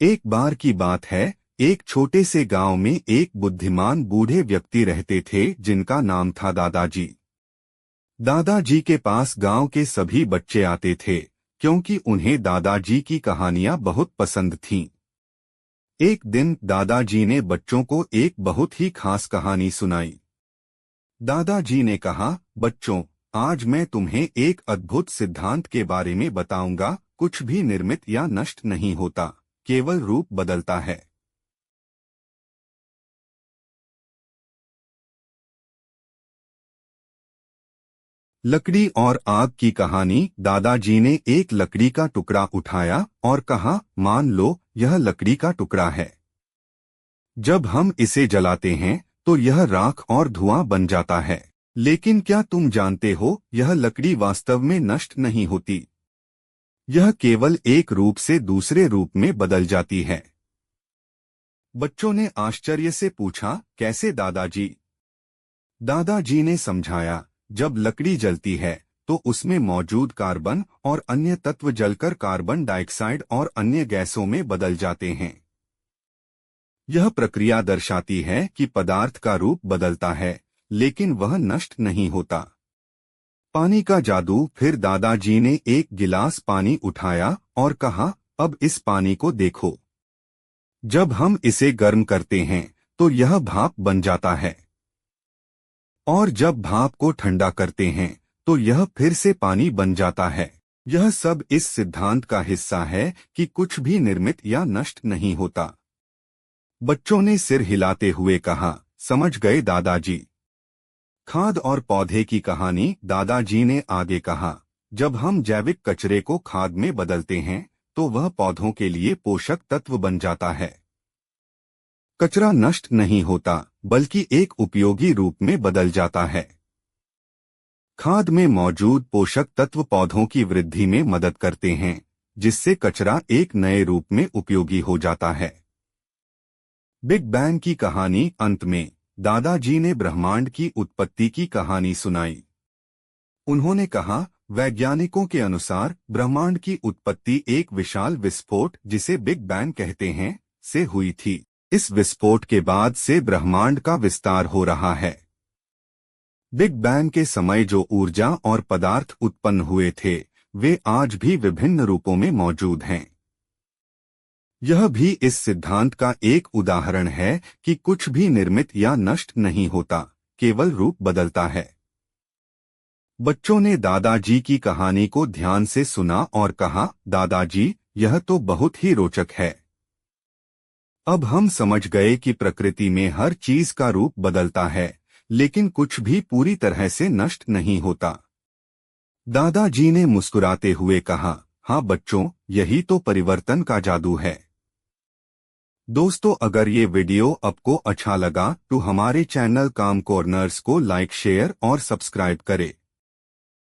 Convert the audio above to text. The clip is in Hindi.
एक बार की बात है। एक छोटे से गांव में एक बुद्धिमान बूढ़े व्यक्ति रहते थे जिनका नाम था दादाजी। दादाजी के पास गांव के सभी बच्चे आते थे क्योंकि उन्हें दादाजी की कहानियां बहुत पसंद थीं। एक दिन दादाजी ने बच्चों को एक बहुत ही खास कहानी सुनाई। दादाजी ने कहा, बच्चों, आज मैं तुम्हें एक अद्भुत सिद्धांत के बारे में बताऊंगा। कुछ भी निर्मित या नष्ट नहीं होता, केवल रूप बदलता है। लकड़ी और आग की कहानी। दादाजी ने एक लकड़ी का टुकड़ा उठाया और कहा, मान लो यह लकड़ी का टुकड़ा है। जब हम इसे जलाते हैं तो यह राख और धुआं बन जाता है। लेकिन क्या तुम जानते हो, यह लकड़ी वास्तव में नष्ट नहीं होती। यह केवल एक रूप से दूसरे रूप में बदल जाती है। बच्चों ने आश्चर्य से पूछा, कैसे दादाजी? दादाजी ने समझाया, जब लकड़ी जलती है तो उसमें मौजूद कार्बन और अन्य तत्व जलकर कार्बन डाइऑक्साइड और अन्य गैसों में बदल जाते हैं। यह प्रक्रिया दर्शाती है कि पदार्थ का रूप बदलता है, लेकिन वह नष्ट नहीं होता। पानी का जादू। फिर दादाजी ने एक गिलास पानी उठाया और कहा, अब इस पानी को देखो। जब हम इसे गर्म करते हैं तो यह भाप बन जाता है, और जब भाप को ठंडा करते हैं तो यह फिर से पानी बन जाता है। यह सब इस सिद्धांत का हिस्सा है कि कुछ भी निर्मित या नष्ट नहीं होता। बच्चों ने सिर हिलाते हुए कहा, समझ गए दादाजी। खाद और पौधे की कहानी। दादाजी ने आगे कहा, जब हम जैविक कचरे को खाद में बदलते हैं तो वह पौधों के लिए पोषक तत्व बन जाता है। कचरा नष्ट नहीं होता, बल्कि एक उपयोगी रूप में बदल जाता है। खाद में मौजूद पोषक तत्व पौधों की वृद्धि में मदद करते हैं, जिससे कचरा एक नए रूप में उपयोगी हो जाता है। बिग बैंग की कहानी। अंत में दादाजी ने ब्रह्मांड की उत्पत्ति की कहानी सुनाई। उन्होंने कहा, वैज्ञानिकों के अनुसार ब्रह्मांड की उत्पत्ति एक विशाल विस्फोट, जिसे बिग बैंग कहते हैं, से हुई थी। इस विस्फोट के बाद से ब्रह्मांड का विस्तार हो रहा है। बिग बैंग के समय जो ऊर्जा और पदार्थ उत्पन्न हुए थे, वे आज भी विभिन्न रूपों में मौजूद हैं। यह भी इस सिद्धांत का एक उदाहरण है कि कुछ भी निर्मित या नष्ट नहीं होता, केवल रूप बदलता है। बच्चों ने दादाजी की कहानी को ध्यान से सुना और कहा, दादाजी, यह तो बहुत ही रोचक है। अब हम समझ गए कि प्रकृति में हर चीज का रूप बदलता है, लेकिन कुछ भी पूरी तरह से नष्ट नहीं होता। दादाजी ने मुस्कुराते हुए कहा, हाँ बच्चों, यही तो परिवर्तन का जादू है। दोस्तों, अगर ये वीडियो आपको अच्छा लगा तो हमारे चैनल काम कॉर्नर्स को लाइक, शेयर और सब्सक्राइब करें।